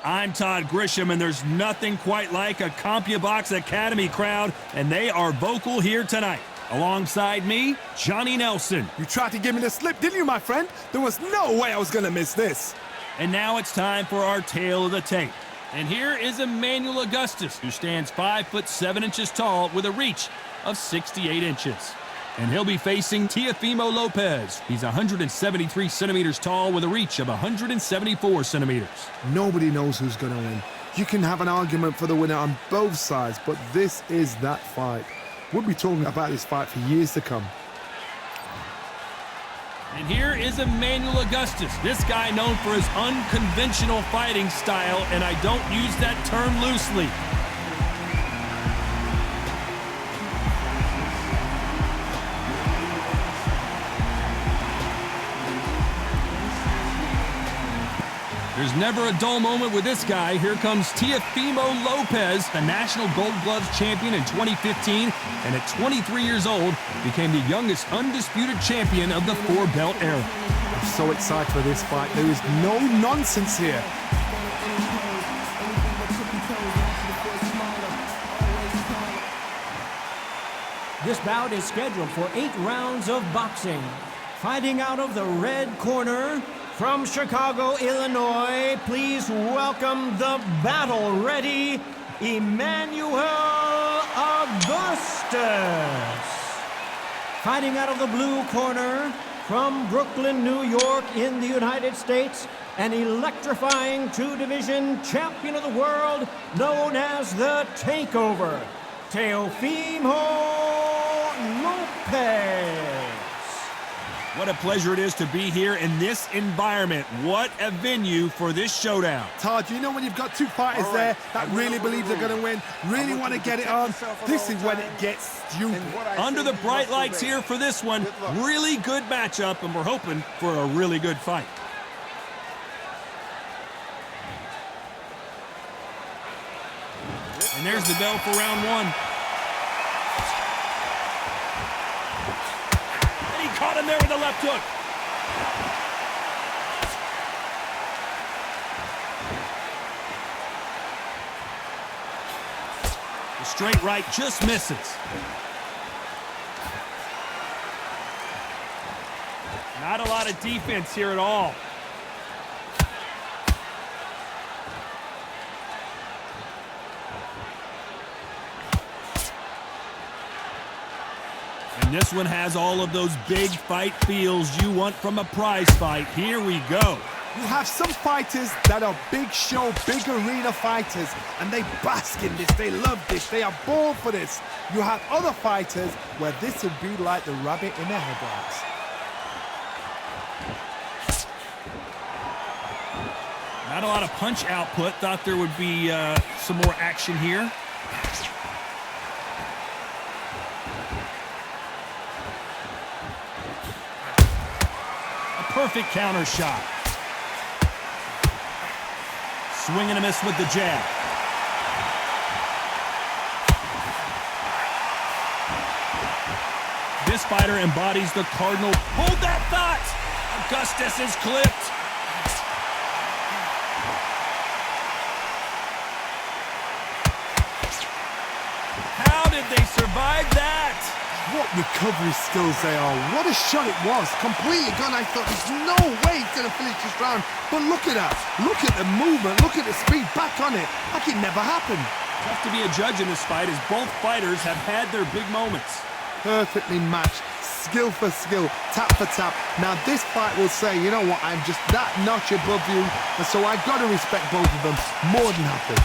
I'm Todd Grisham, and there's nothing quite like a CompuBox Academy crowd, and they are vocal here tonight. Alongside me, Johnny Nelson. You tried to give me the slip, didn't you, my friend? There was no way I was going to miss this. And now it's time for our tale of the tape. And here is Emanuel Augustas, who stands 5 foot 7 inches tall with a reach of 68 inches. And he'll be facing Teofemo Lopez. He's 173 centimeters tall with a reach of 174 centimeters. Nobody knows who's going to win. You can have an argument for the winner on both sides, but this is that fight. We'll be talking about this fight for years to come. And here is Emanuel Augustas. This guy known for his unconventional fighting style, and I don't use that term loosely. There's never a dull moment with this guy. Here comes Teofemo Lopez, the National Gold Gloves champion in 2015, and at 23 years old, became the youngest undisputed champion of the four-belt era. I'm so excited for this fight. There is no nonsense here. This bout is scheduled for 8 rounds of boxing. Fighting out of the red corner, from Chicago, Illinois, please welcome the battle-ready Emanuel Augustas. Fighting out of the blue corner, from Brooklyn, New York, in the United States, an electrifying 2-division champion of the world known as the Takeover, Teofemo Lopez. What a pleasure it is to be here in this environment. What a venue for this showdown. Todd, you know when you've got two fighters there that really believe they're going to win, really want to get it on, this is when it gets stupid. Under the bright lights here for this one, really good matchup, and we're hoping for a really good fight. And there's the bell for round one. Caught him there with a left hook. The straight right just misses. Not a lot of defense here at all. And this one has all of those big fight feels you want from a prize fight. Here we go. You have some fighters that are big show, big arena fighters, and they bask in this, they love this, they are born for this. You have other fighters where this would be like the rabbit in the headlights. Not a lot of punch output. Thought there would be some more action here. Perfect counter shot. Swing and a miss with the jab. This fighter embodies the Cardinal. Hold that thought! Augustas is clipped. How did they survive that? What recovery skills they are. What a shot it was. Completely gone. I thought there's no way he's going to finish this round. But look at that. Look at the movement. Look at the speed back on it. Like it never happened. Tough to be a judge in this fight as both fighters have had their big moments. Perfectly matched. Skill for skill. Tap for tap. Now this fight will say, you know what, I'm just that notch above you. And so I've got to respect both of them. More than happy.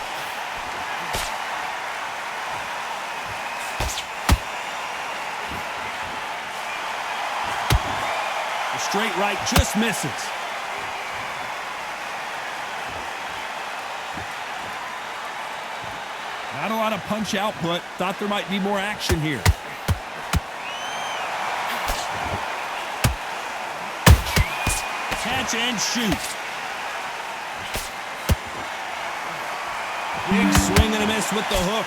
Straight right just misses. Not a lot of punch output. Thought there might be more action here. Catch and shoot. Big swing and a miss with the hook.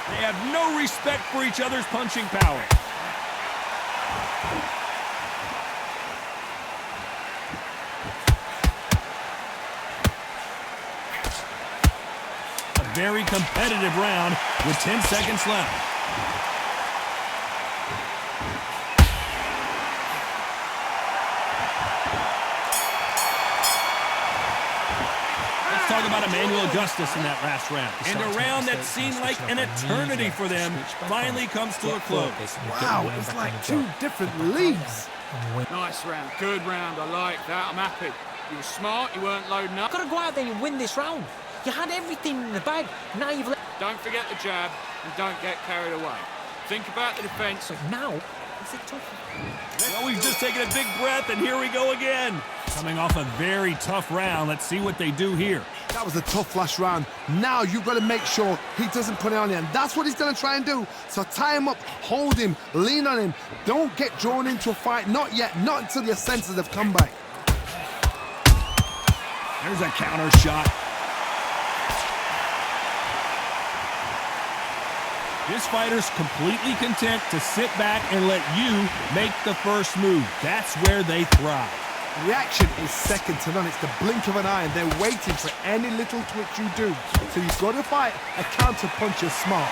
They have no respect for each other's punching power. very competitive round with 10 seconds left. Let's talk about Emanuel Augustas in that last round. And a round that seemed like an eternity for them finally comes to a close. Wow, it's like two different leagues. Nice round, good round, I like that, I'm happy. You were smart, you weren't loading up. Gotta go out there and win this round. You had everything in the bag, now you've let... Don't forget the jab, and don't get carried away. Think about the defense. So now, is it tough? Well, we've just taken a big breath, and here we go again. Coming off a very tough round, let's see what they do here. That was a tough last round. Now you've got to make sure he doesn't put it on you, and that's what he's going to try and do. So tie him up, hold him, lean on him. Don't get drawn into a fight. Not yet. Not until your senses have come back. There's a counter shot. This fighter's completely content to sit back and let you make the first move. That's where they thrive. Reaction is second to none. It's the blink of an eye, and they're waiting for any little twitch you do. So you've got to fight a counter puncher smart.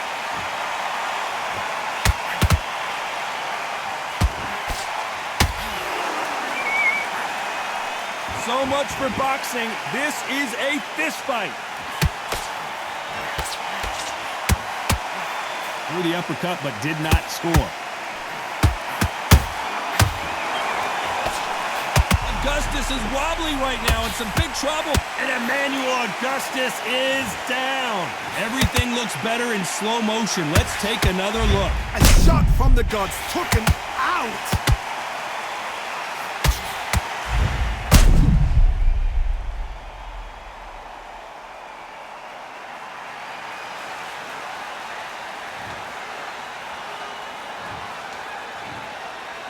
So much for boxing. This is a fist fight. Threw the uppercut, but did not score. Augustas is wobbly right now in some big trouble, and Emanuel Augustas is down. Everything looks better in slow motion. Let's take another look. A shot from the gods took him out.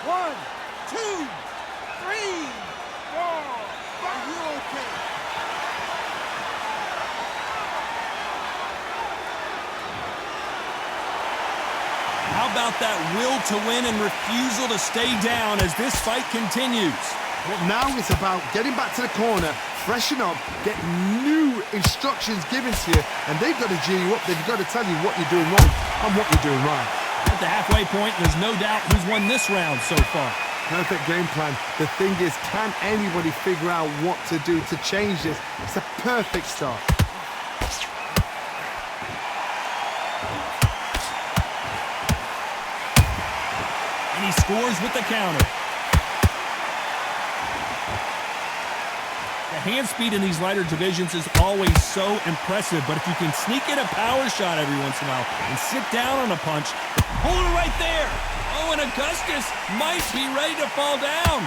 One, two, three, four. Are you okay? How about that will to win and refusal to stay down as this fight continues? But now it's about getting back to the corner, freshen up, get new instructions given to you, and they've got to G you up. They've got to tell you what you're doing wrong and what you're doing right. At the halfway point, there's no doubt who's won this round so far. Perfect game plan. The thing is, can anybody figure out what to do to change this? It's a perfect start. And he scores with the counter. The hand speed in these lighter divisions is always so impressive, but if you can sneak in a power shot every once in a while and sit down on a punch, hold it right there. Oh, and Augustas might be ready to fall down.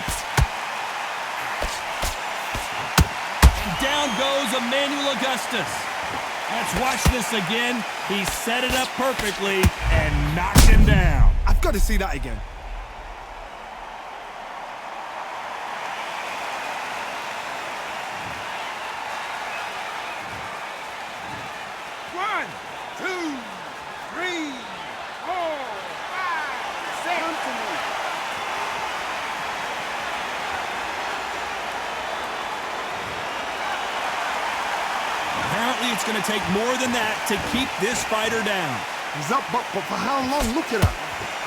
Down goes Emanuel Augustas. Let's watch this again. He set it up perfectly and knocked him down. I've got to see that again. One, two, three, four, five, six. Come to me. Apparently, it's going to take more than that to keep this fighter down. He's up, but for how long? Look at her.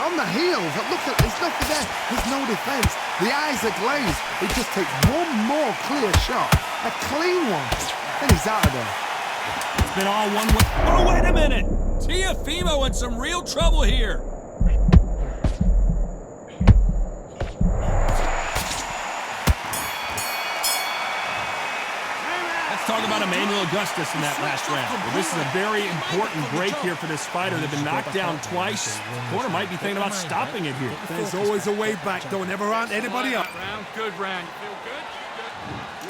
On the heels. Look at, there's nothing there. There's no defense. The eyes are glazed. It just takes one more clear shot. A clean one. And he's out of there. It's been all one way. Oh, wait a minute. Teofemo in some real trouble here. Talk about Emanuel Augustas in that last round. Well, this is a very important break here for this fighter. They've been knocked down twice. The corner might be thinking about stopping it here. There's always a way back. Don't ever round anybody up. Good round. You feel good?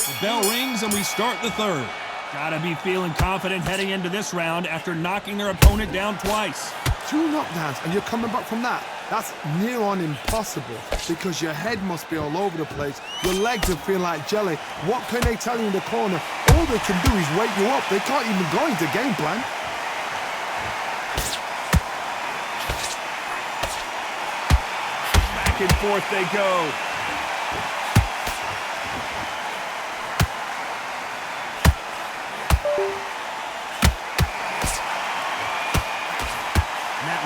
The bell rings and we start the third. Gotta be feeling confident heading into this round after knocking their opponent down twice. 2 knockdowns and you're coming back from that. That's near on impossible because your head must be all over the place. Your legs will feel like jelly. What can they tell you in the corner? All they can do is wake you up. They can't even go into game plan. Back and forth they go.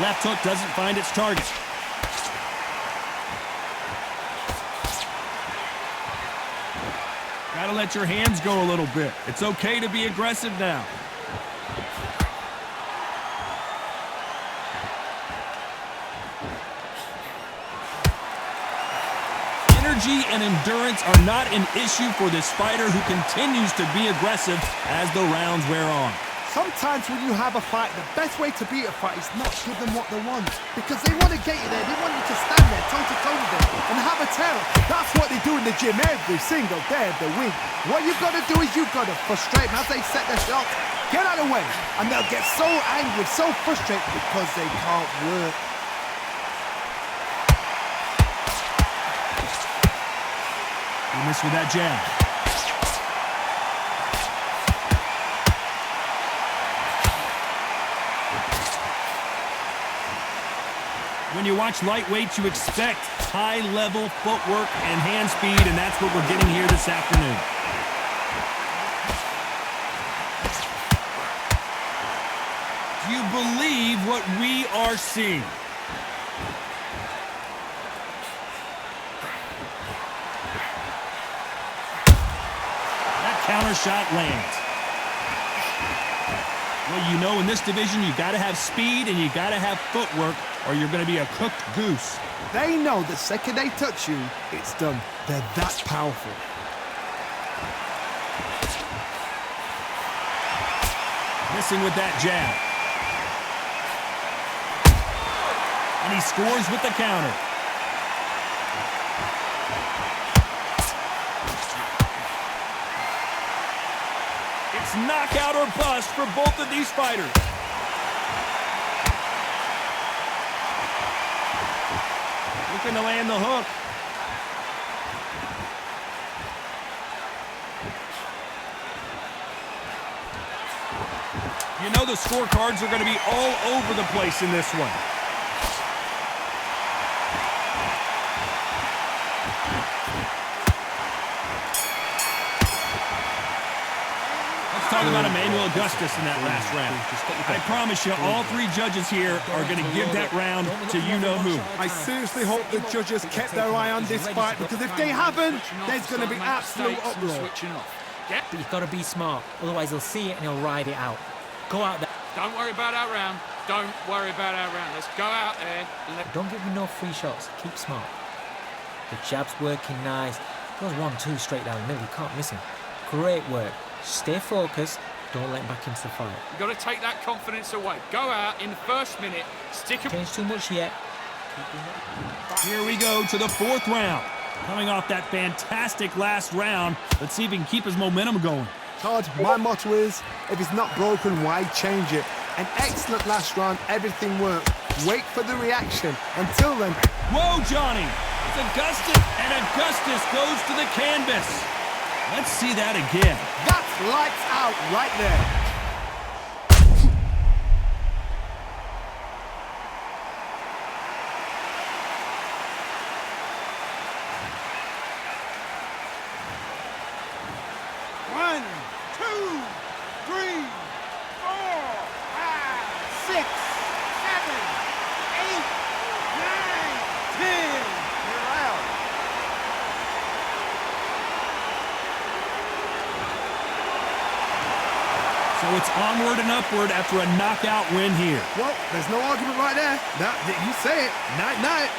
left hook doesn't find its target. Gotta let your hands go a little bit. It's okay to be aggressive now. Energy and endurance are not an issue for this fighter who continues to be aggressive as the rounds wear on. Sometimes when you have a fight, the best way to beat a fight is not give them what they want. Because they want to get you there. They want you to stand there toe-to-toe with them and have a tell. That's what they do in the gym every single day of the week. What you've got to do is you've got to frustrate them as they set their shots. Get out of the way. And they'll get so angry, so frustrated because they can't work. You miss with that jab. When you watch lightweights, you expect high-level footwork and hand speed, and that's what we're getting here this afternoon. Do you believe what we are seeing? That counter shot lands. Well, you know, in this division, you got to have speed and you got to have footwork, or you're going to be a cooked goose. They know the second they touch you, it's done. They're that powerful. Missing with that jab. And he scores with the counter. It's knockout or bust for both of these fighters. Looking to land the hook. You know the scorecards are going to be all over the place in this one. Talk about Emanuel Augustas in that last round. I promise you, all three judges here are going to give that round to you-know-who. I seriously hope the judges kept their eye on this fight, because if they haven't, there's going to be absolute uproar. But you've got to be smart, otherwise he'll see it and he'll ride it out. Go out there. Don't worry about our round. Don't worry about our round. Let's go out there and Don't give him no free shots. Keep smart. The jab's working nice. Goes 1-2 straight down the middle. You can't miss him. Great work. Stay focused. Don't let him back into the fight. You've got to take that confidence away. Go out in the first minute. Stick him. Change too much yet. Here we go to the fourth round. Coming off that fantastic last round, let's see if he can keep his momentum going. Todd, my motto is, if it's not broken, why change it? An excellent last round, everything worked. Wait for the reaction. Until then... Whoa, Johnny! It's Augustas, and Augustas goes to the canvas. Let's see that again. That's lights out right there. One, two, three, 4, 5, 6, 7, 8, 9, 10. You're out. So it's onward and upward after a knockout win here. Well, there's no argument right there. You say it. Night-night.